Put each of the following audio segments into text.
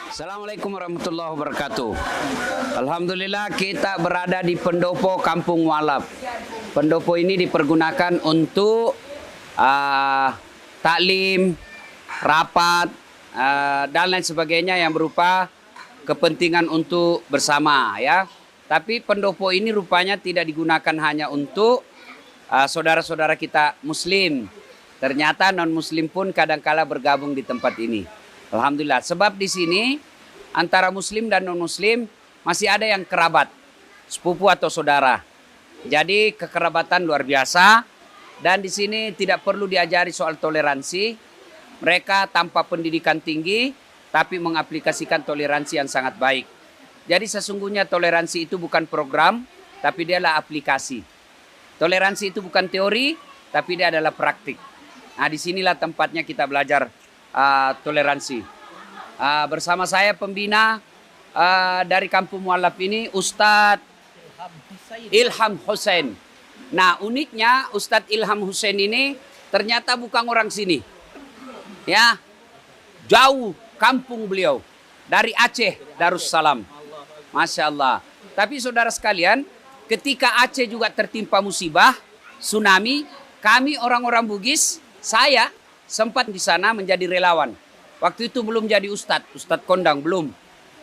Assalamualaikum warahmatullahi wabarakatuh. Alhamdulillah kita berada di pendopo Kampung Mualaf. Pendopo ini dipergunakan untuk taklim, rapat, dan lain sebagainya yang berupa kepentingan untuk bersama ya. Tapi pendopo ini rupanya tidak digunakan hanya untuk saudara-saudara kita muslim. Ternyata non-muslim pun kadangkala bergabung di tempat ini. Alhamdulillah. Sebab di sini antara muslim dan non-muslim masih ada yang kerabat, sepupu atau saudara. Jadi kekerabatan luar biasa. Dan di sini tidak perlu diajari soal toleransi. Mereka tanpa pendidikan tinggi, tapi mengaplikasikan toleransi yang sangat baik. Jadi sesungguhnya toleransi itu bukan program, tapi dia adalah aplikasi. Toleransi itu bukan teori, tapi dia adalah praktik. Nah, disinilah tempatnya kita belajar toleransi. Bersama saya pembina dari Kampung Mualaf ini, Ustadz Ilham Hussein. Nah, uniknya Ustadz Ilham Hussein ini ternyata bukan orang sini. Ya, jauh kampung beliau dari Aceh Darussalam. Masya Allah. Tapi saudara sekalian, ketika Aceh juga tertimpa musibah, tsunami, kami orang-orang Bugis, saya sempat di sana menjadi relawan. Waktu itu belum jadi Ustadz Kondang belum.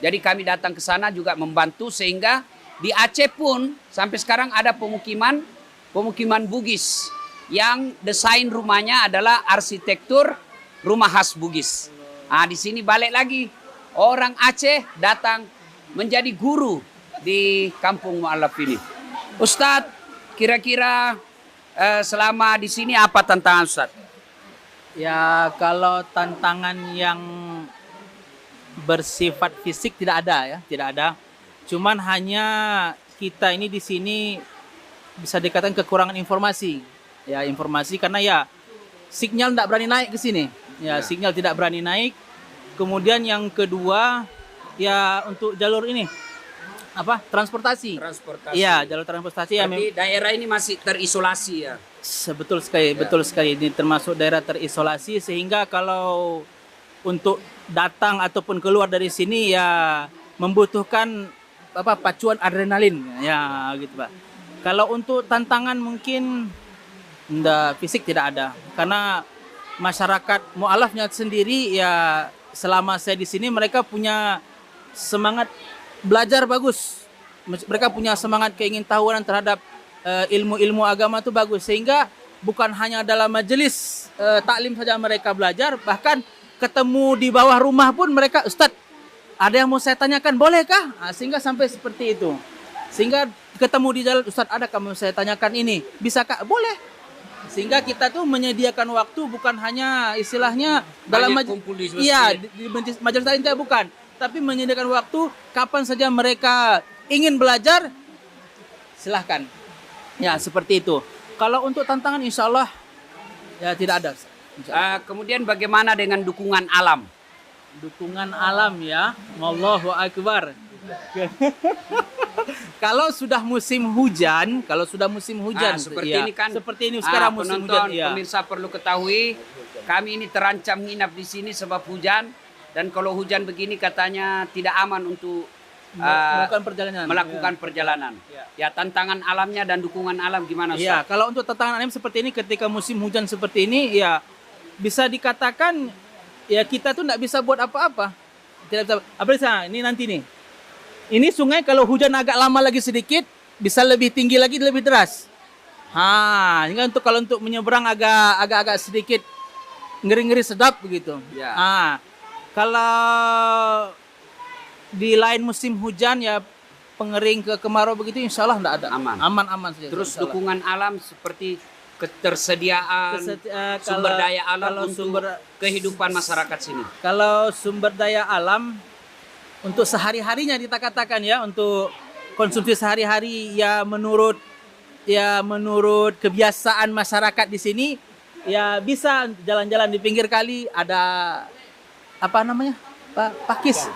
Jadi kami datang ke sana juga membantu sehingga di Aceh pun sampai sekarang ada pemukiman Bugis yang desain rumahnya adalah arsitektur rumah khas Bugis. Nah, di sini balik lagi orang Aceh datang menjadi guru di Kampung Mualaf ini. Ustadz, kira-kira selama di sini apa tantangan Ustadz? Ya, kalau tantangan yang bersifat fisik tidak ada ya, tidak ada. Cuman hanya kita ini di sini bisa dikatakan kekurangan informasi. Ya, informasi karena ya sinyal tidak berani naik ke sini. Ya, sinyal tidak berani naik. Kemudian yang kedua ya untuk jalur ini transportasi. Iya, jalur transportasi. Berarti daerah ini masih terisolasi ya. Betul sekali, betul sekali. Ini termasuk daerah terisolasi sehingga kalau untuk datang ataupun keluar dari sini ya membutuhkan pacuan adrenalin ya gitu, Pak. Kalau untuk tantangan mungkin fisik tidak ada karena masyarakat Mualafnya sendiri ya selama saya di sini mereka punya semangat belajar bagus. Mereka punya semangat keingintahuan terhadap ilmu-ilmu agama itu bagus sehingga bukan hanya dalam majelis taklim saja mereka belajar, bahkan ketemu di bawah rumah pun mereka, Ustadz, ada yang mau saya tanyakan, bolehkah? Sehingga sampai seperti itu. Sehingga ketemu di jalan, Ustadz, ada kamu saya tanyakan ini, bisakah? Boleh. Sehingga kita tuh menyediakan waktu bukan hanya istilahnya dalam majelis taklim itu bukan, tapi menyediakan waktu kapan saja mereka ingin belajar, silahkan. Ya, seperti itu. Kalau untuk tantangan insya Allah ya tidak ada. Kemudian bagaimana dengan dukungan alam? Dukungan alam ya, Allahu Akbar. Kalau sudah musim hujan, seperti ya, ini kan. Seperti ini sekarang musim hujan. Ya. Pemirsa perlu ketahui, kami ini terancam nginap di sini sebab hujan. Dan kalau hujan begini katanya tidak aman untuk melakukan perjalanan. Ya, tantangan alamnya dan dukungan alam gimana Ustaz? Ya, kalau untuk tantangan alam seperti ini ketika musim hujan seperti ini ya bisa dikatakan ya kita tuh tidak bisa buat apa-apa. Tidak bisa. Apalagi ini nanti nih. Ini sungai kalau hujan agak lama lagi sedikit bisa lebih tinggi lagi, lebih deras. Ini kan kalau untuk menyeberang agak sedikit ngeri-ngeri sedap begitu. Ya. Kalau di lain musim hujan ya pengering ke kemarau begitu insya Allah tidak ada. Aman saja. Terus dukungan alam seperti ketersediaan sumber daya alam untuk kehidupan masyarakat sini. Kalau sumber daya alam untuk sehari-harinya kita katakan ya untuk konsumsi sehari-hari ya menurut kebiasaan masyarakat di sini ya bisa jalan-jalan di pinggir kali ada pakis.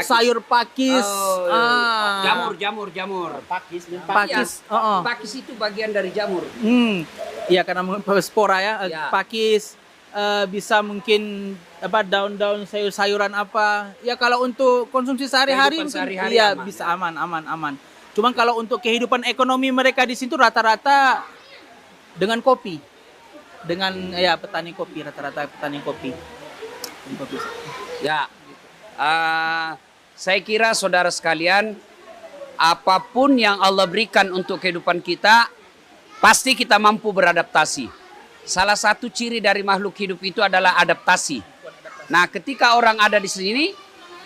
Sayur pakis. Jamur. Pakis itu bagian dari jamur. Iya karena spora ya. Pakis. bisa mungkin apa daun-daun sayur-sayuran apa. Ya kalau untuk konsumsi sehari-hari Kehidupan mungkin sehari-hari iya aman, bisa ya. aman. Cuman kalau untuk kehidupan ekonomi mereka di situ rata-rata dengan kopi. Dengan ya petani kopi, rata-rata petani kopi. Ya, saya kira saudara sekalian, apapun yang Allah berikan untuk kehidupan kita, pasti kita mampu beradaptasi. Salah satu ciri dari makhluk hidup itu adalah adaptasi. Nah, ketika orang ada di sini,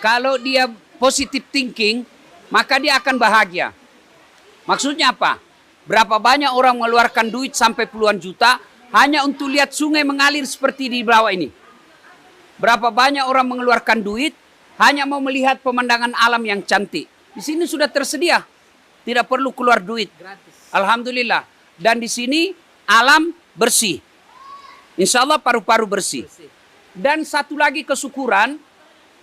kalau dia positive thinking, maka dia akan bahagia. Maksudnya apa? Berapa banyak orang mengeluarkan duit sampai puluhan juta hanya untuk lihat sungai mengalir seperti di bawah ini. Berapa banyak orang mengeluarkan duit hanya mau melihat pemandangan alam yang cantik. Di sini sudah tersedia. Tidak perlu keluar duit. Alhamdulillah. Dan di sini alam bersih. Insya Allah paru-paru bersih. Dan satu lagi kesyukuran,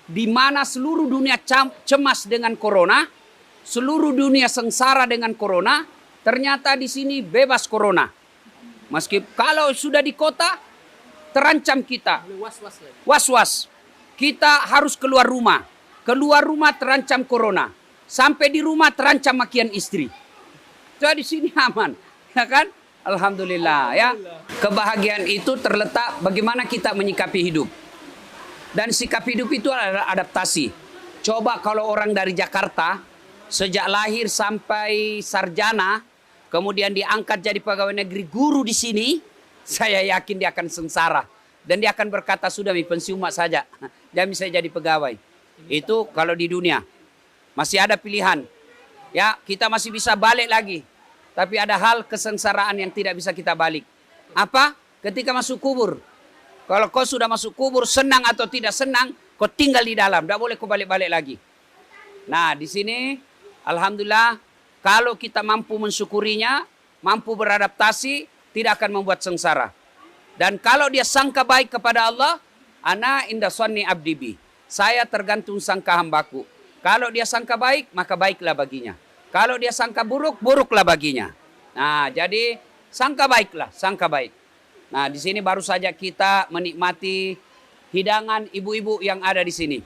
di mana seluruh dunia cemas dengan corona, seluruh dunia sengsara dengan corona, ternyata di sini bebas corona. Meski kalau sudah di kota, terancam kita. Was-was. Kita harus keluar rumah. Keluar rumah terancam corona. Sampai di rumah terancam makian istri. Jadi di sini aman, ya kan? Alhamdulillah, ya. Kebahagiaan itu terletak bagaimana kita menyikapi hidup. Dan sikap hidup itu adalah adaptasi. Coba kalau orang dari Jakarta, sejak lahir sampai sarjana, kemudian diangkat jadi pegawai negeri guru di sini, saya yakin dia akan sengsara. Dan dia akan berkata, sudah pensiun saja. Dia bisa jadi pegawai. Itu kalau di dunia. Masih ada pilihan. Ya, kita masih bisa balik lagi. Tapi ada hal kesengsaraan yang tidak bisa kita balik. Apa? Ketika masuk kubur. Kalau kau sudah masuk kubur, senang atau tidak senang, kau tinggal di dalam. Tidak boleh kau balik-balik lagi. Nah, di sini, alhamdulillah, kalau kita mampu mensyukurinya, mampu beradaptasi, tidak akan membuat sengsara. Dan kalau dia sangka baik kepada Allah, ana inda sonni abdibi. Saya tergantung sangka hambaku. Kalau dia sangka baik, maka baiklah baginya. Kalau dia sangka buruk, buruklah baginya. Nah, jadi sangka baiklah, sangka baik. Nah, di sini baru saja kita menikmati hidangan ibu-ibu yang ada di sini.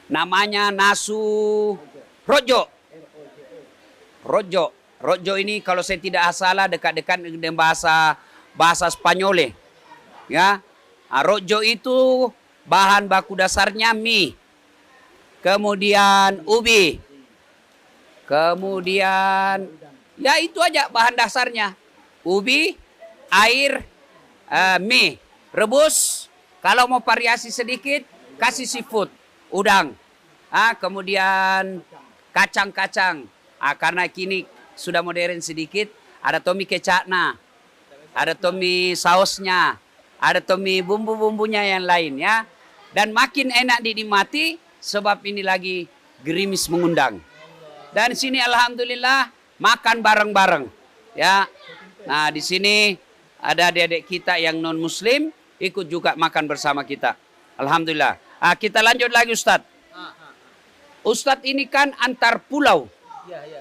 Namanya nasu rojo. Rojo ini kalau saya tidak salah dekat-dekat dengan bahasa Spanyol. Ya. Nah, rojo itu bahan baku dasarnya mie. Kemudian ubi. Kemudian ya itu aja bahan dasarnya. Ubi, air, mie. Rebus. Kalau mau variasi sedikit, kasih seafood. Udang. Kemudian kacang-kacang. Karena kini sudah modern sedikit. Ada tomi kecakna. Ada tomi sausnya. Ada tomi bumbu-bumbunya yang lain ya. Dan makin enak dinikmati sebab ini lagi gerimis mengundang. Dan di sini alhamdulillah makan bareng-bareng. Ya. Nah, di sini ada adik-adik kita yang non muslim ikut juga makan bersama kita. Alhamdulillah. Kita lanjut lagi Ustadz. Ustadz ini kan antar pulau.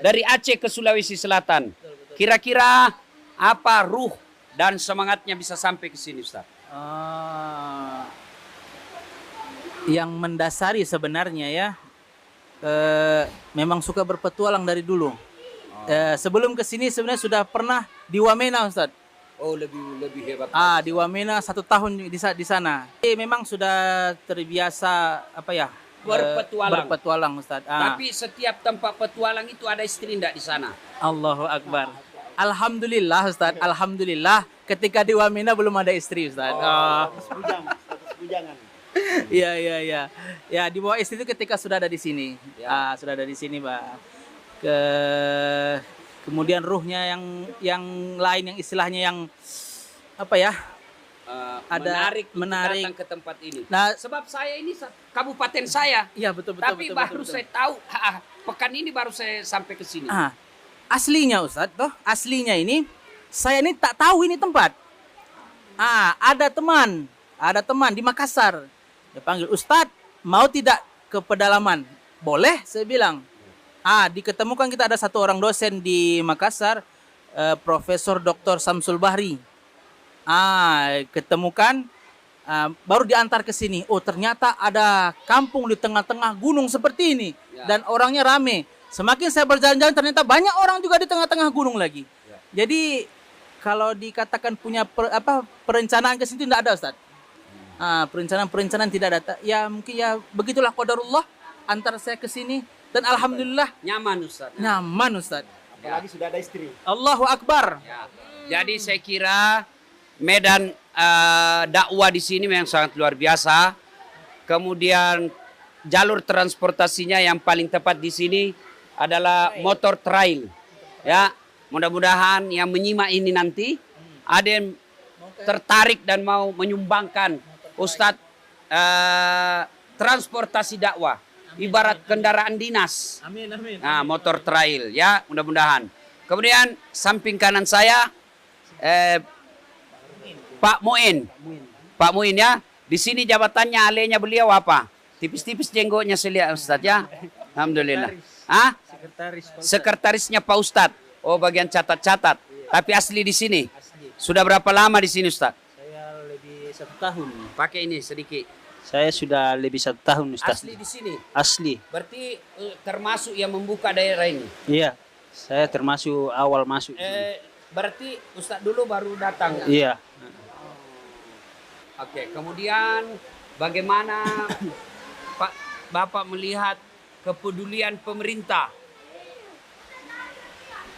Dari Aceh ke Sulawesi Selatan. Kira-kira apa ruh dan semangatnya bisa sampai ke sini Ustadz? Yang mendasari sebenarnya ya, memang suka berpetualang dari dulu. Sebelum ke sini sebenarnya sudah pernah di Wamena, Ustadz. Oh, lebih hebat. Di Wamena 1 tahun di sana. Memang sudah terbiasa apa ya? Berpetualang, Ustadz. Tapi setiap tempat petualang itu ada istri enggak di sana? Allahu Akbar. Alhamdulillah, Ustadz. Alhamdulillah ketika di Wamena belum ada istri, Ustadz. Bujangan. Iya. Ya, di bawah istri itu ketika sudah ada di sini. Ya. Sudah ada di sini, Pak. Kemudian ruhnya yang lain yang istilahnya yang apa ya? Menarik datang ke tempat ini. Nah, Sebab saya ini kabupaten saya. iya betul. Tapi baru betul. saya tahu, pekan ini baru saya sampai ke sini. Aslinya Ustadz, aslinya ini saya ini tak tahu ini tempat. Ada teman di Makassar. Dia panggil, Ustadz, mau tidak ke pedalaman? Boleh, saya bilang. Diketemukan kita ada 1 orang dosen di Makassar, Profesor Dr. Samsul Bahri. Ketemukan, baru diantar ke sini. Oh, ternyata ada kampung di tengah-tengah gunung seperti ini dan orangnya rame. Semakin saya berjalan-jalan ternyata banyak orang juga di tengah-tengah gunung lagi. Jadi kalau dikatakan punya perencanaan ke sini tidak ada, Ustaz. Perencanaan tidak ada. Ya mungkin ya begitulah qadarullah antara saya ke sini dan alhamdulillah Nyaman Ustaz. nyaman, Ustaz. Apalagi sudah ada istri. Allahu Akbar. Ya. Jadi saya kira medan dakwah di sini memang sangat luar biasa. Kemudian jalur transportasinya yang paling tepat di sini adalah motor trail. Ya, mudah-mudahan yang menyimak ini nanti ada yang tertarik dan mau menyumbangkan Ustadz transportasi dakwah. Ibarat kendaraan dinas. Amin, amin. Nah, motor trail ya, mudah-mudahan. Kemudian samping kanan saya Pak Muin. Pak Muin ya. Di sini jabatannya alenya beliau apa? Tipis-tipis jenggotnya saya lihat Ustaz ya. Alhamdulillah. Ah? Sekretarisnya Pak Ustadz. Oh, bagian catat-catat. Tapi asli di sini. Sudah berapa lama di sini Ustaz? Saya lebih 1 tahun. Pakai ini sedikit. Saya sudah lebih 1 tahun, Ustaz. Asli di sini. Asli. Berarti termasuk yang membuka daerah ini. Iya. Saya termasuk awal masuk. Berarti Ustadz dulu baru datang. Iya. Oke, kemudian bagaimana Bapak melihat kepedulian pemerintah?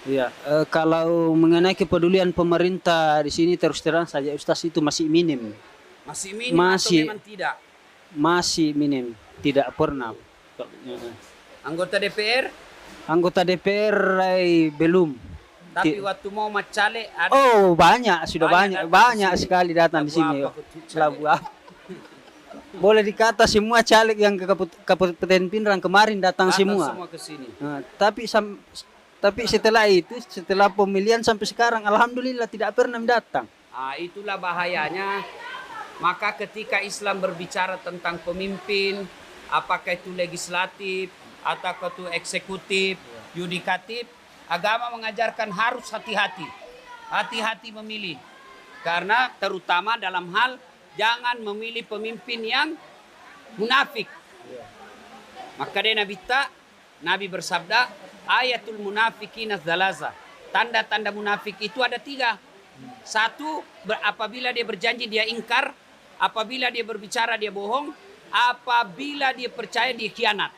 Iya. Kalau mengenai kepedulian pemerintah di sini terus terang saja Ustaz itu masih minim. Masih minim atau memang tidak? Masih minim. Tidak pernah. Anggota DPR? Anggota DPR belum. Tapi waktu mau macale ada. Oh, banyak, sudah Banyak banyak, datang di sini. sekali datang di Labu sini. apa, Kutu? Labu apa? Boleh dikata semua caleg yang ke Kabupaten Pindrang kemarin datang semua. ke sini. Nah, tapi setelah itu, setelah pemilihan sampai sekarang, alhamdulillah tidak pernah datang. Itulah bahayanya. Maka ketika Islam berbicara tentang pemimpin, apakah itu legislatif, atau itu eksekutif, yudikatif, agama mengajarkan harus hati-hati. Hati-hati memilih. Karena terutama dalam hal jangan memilih pemimpin yang munafik. Maka dia Nabi bersabda, ayatul munafiqina dzalaza. Tanda-tanda munafik itu ada 3. 1, apabila dia berjanji dia ingkar, apabila dia berbicara dia bohong, apabila dia percaya dia khianat.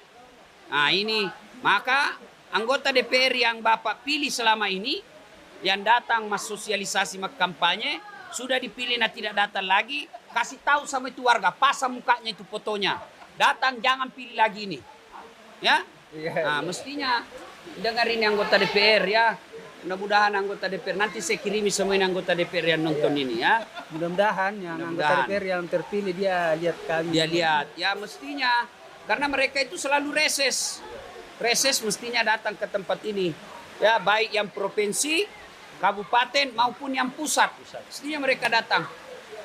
Nah ini, maka anggota DPR yang Bapak pilih selama ini, yang datang mas sosialisasi mas kampanye, sudah dipilih nah tidak datang lagi, kasih tahu sama itu warga, pasang mukanya itu fotonya, datang jangan pilih lagi ini, ya. Nah mestinya dengerin anggota DPR ya. Mudah-mudahan anggota DPR nanti saya kirimi semua anggota DPR yang nonton ini ya. Mudah-mudahan yang anggota DPR yang terpilih dia lihat kami. Dia lihat ya mestinya karena mereka itu selalu reses. Reses mestinya datang ke tempat ini. Ya baik yang provinsi, kabupaten maupun yang pusat. Mestinya mereka datang.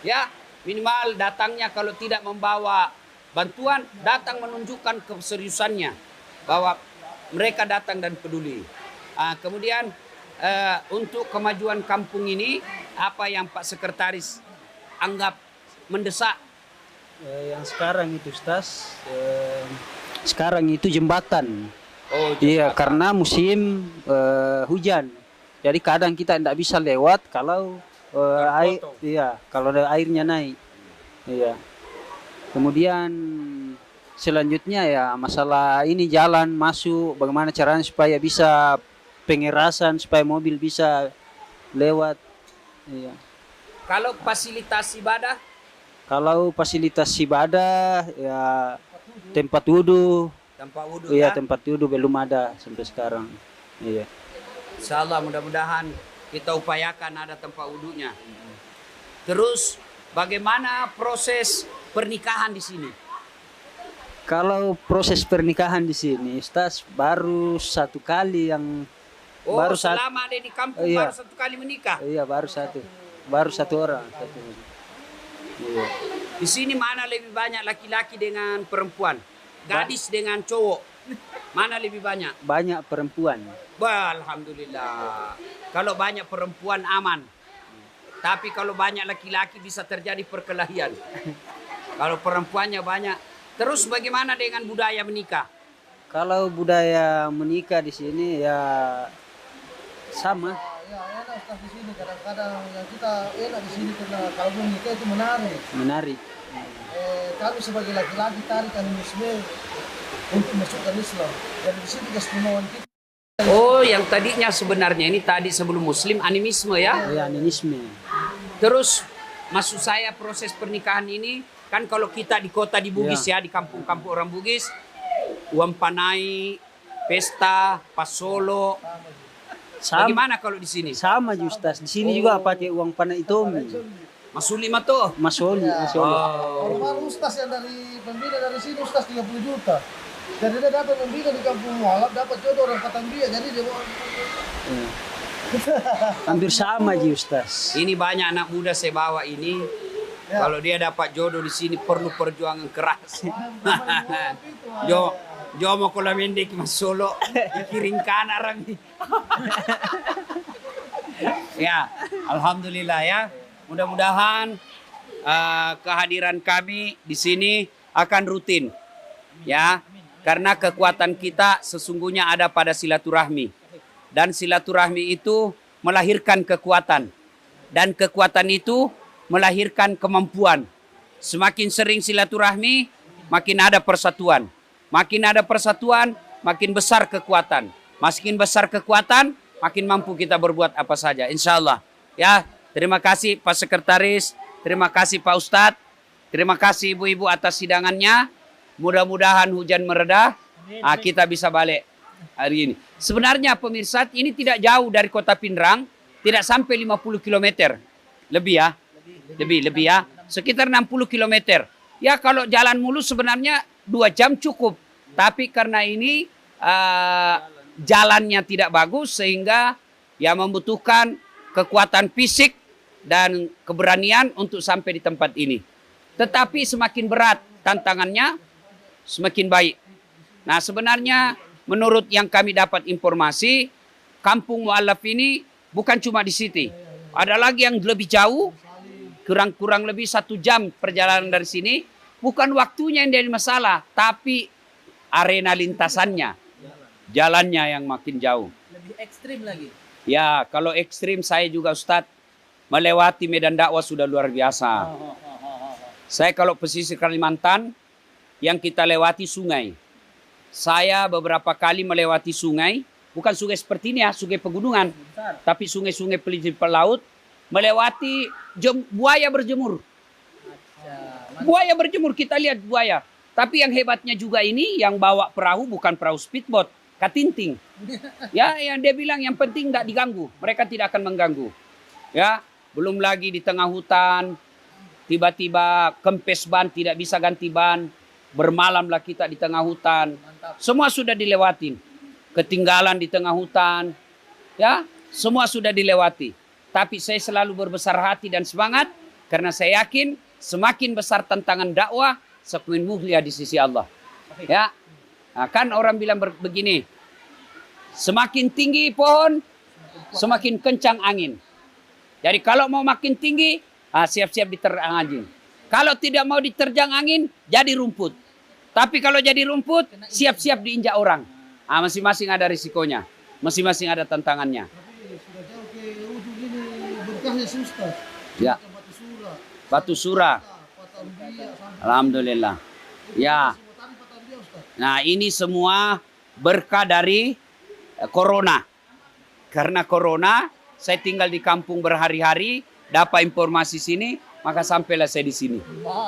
Ya minimal datangnya kalau tidak membawa bantuan datang menunjukkan keseriusannya bahwa mereka datang dan peduli. Kemudian untuk kemajuan kampung ini apa yang Pak Sekretaris anggap mendesak? Yang sekarang itu Ustaz, sekarang itu jembatan. Oh, iya, karena musim hujan. Jadi kadang kita tidak bisa lewat kalau air, iya, kalau airnya naik. Iya. Kemudian selanjutnya ya masalah ini jalan masuk, bagaimana caranya supaya bisa pengerasan supaya mobil bisa lewat. Iya. Kalau fasilitas ibadah? Kalau fasilitas ibadah ya tempat wudhu. Tempat wudhu Iya, ya? tempat wudhu belum ada sampai sekarang. Iya. Insyaallah mudah-mudahan kita upayakan ada tempat wudhunya. Terus bagaimana proses pernikahan di sini? Kalau proses pernikahan di sini, Ustaz baru 1 kali yang baru selama ada di kampung iya. baru 1 kali menikah. Iya, baru 1 orang. Iya. Di sini mana lebih banyak laki-laki dengan perempuan? Gadis dengan cowok? Mana lebih banyak? Banyak perempuan. Alhamdulillah. Kalau banyak perempuan aman. Tapi kalau banyak laki-laki bisa terjadi perkelahian. Kalau perempuannya banyak. Terus bagaimana dengan budaya menikah? Kalau budaya menikah di sini ya sama. Ya enak Ustaz di sini kadang-kadang yang kita enak di sini karena kalau menikah itu menarik. Menarik. Kami sebagai laki-laki tarik animisme untuk masukkan Islam. Dan di sini keistimewaan kita. Oh, yang tadinya sebenarnya ini tadi sebelum Muslim animisme ya? Ya, animisme. Terus maksud saya proses pernikahan ini kan kalau kita di kota di Bugis ya, di kampung-kampung orang Bugis, uang panai, pesta, pasolo. Bagaimana kalau di sini? Sama Justas. Di sini juga pakai uang panai itomi. Masuli mah tuh. Masoli. Kalau baru Ustaz yang dari pembina dari sini Ustaz 30 juta. Jadi dia dapat pembina di kampung Mualaf, dapat jodoh orang Patambia, jadi dia mau. Ya. Hampir sama Justas. Ini banyak anak muda saya bawa ini. Kalau dia dapat jodoh di sini perlu perjuangan keras. Jo mau kolam mendek mas Solo dikiring kanan orang ini. Ya, alhamdulillah ya. Mudah-mudahan kehadiran kami di sini akan rutin. Ya, karena kekuatan kita sesungguhnya ada pada silaturahmi. Dan silaturahmi itu melahirkan kekuatan. Dan kekuatan itu melahirkan kemampuan. Semakin sering silaturahmi, makin ada persatuan. Makin ada persatuan, makin besar kekuatan. Makin besar kekuatan, makin mampu kita berbuat apa saja. Insya Allah. Ya, terima kasih Pak Sekretaris. Terima kasih Pak Ustadz. Terima kasih ibu-ibu atas sidangannya. Mudah-mudahan hujan mereda. Kita bisa balik hari ini. Sebenarnya pemirsa ini tidak jauh dari kota Pindrang. Tidak sampai 50 km. Lebih ya. Lebih ya. Sekitar 60 km. Ya kalau jalan mulus sebenarnya 2 jam cukup. Tapi karena ini jalannya tidak bagus sehingga ya membutuhkan kekuatan fisik dan keberanian untuk sampai di tempat ini. Tetapi semakin berat tantangannya, semakin baik. Nah sebenarnya menurut yang kami dapat informasi, Kampung Mu'allaf ini bukan cuma di sini. Ada lagi yang lebih jauh, kurang lebih 1 jam perjalanan dari sini. Bukan waktunya yang jadi masalah, tapi arena lintasannya, jalannya yang makin jauh. Lebih ekstrim lagi. Ya, kalau ekstrim saya juga Ustadz, melewati medan dakwah sudah luar biasa. Saya kalau pesisir Kalimantan, yang kita lewati sungai. Saya beberapa kali melewati sungai, bukan sungai seperti ini ya, sungai pegunungan. Tapi sungai-sungai pelaut, melewati buaya berjemur. Buaya berjemur, kita lihat buaya. Tapi yang hebatnya juga ini, yang bawa perahu bukan perahu speedboat, katinting. Ya, yang dia bilang yang penting tidak diganggu. Mereka tidak akan mengganggu. Ya, belum lagi di tengah hutan, tiba-tiba kempes ban, tidak bisa ganti ban. Bermalamlah kita di tengah hutan. Semua sudah dilewatin. Ketinggalan di tengah hutan. Ya, semua sudah dilewati. Tapi saya selalu berbesar hati dan semangat karena saya yakin semakin besar tantangan dakwah, semakin mulia di sisi Allah. Ya, nah, kan orang bilang begini, semakin tinggi pohon, semakin kencang angin. Jadi kalau mau makin tinggi, siap-siap diterjang angin. Kalau tidak mau diterjang angin, jadi rumput. Tapi kalau jadi rumput, siap-siap diinjak orang. Masing-masing ada risikonya, masing-masing ada tantangannya. Tapi sudah jauh ke ujung ini berkahnya Ustaz. Ya. Batu Surah. Alhamdulillah. Ya. Nah ini semua berkah dari corona. Karena corona, saya tinggal di kampung berhari-hari, dapat informasi sini, maka sampailah saya di sini.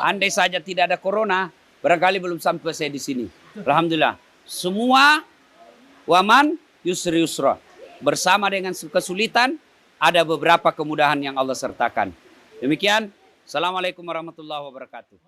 Andai saja tidak ada corona, barangkali belum sampai saya di sini. Alhamdulillah. Semua waman yusri yusra. Bersama dengan kesulitan, ada beberapa kemudahan yang Allah sertakan. Demikian. Assalamualaikum warahmatullahi wabarakatuh.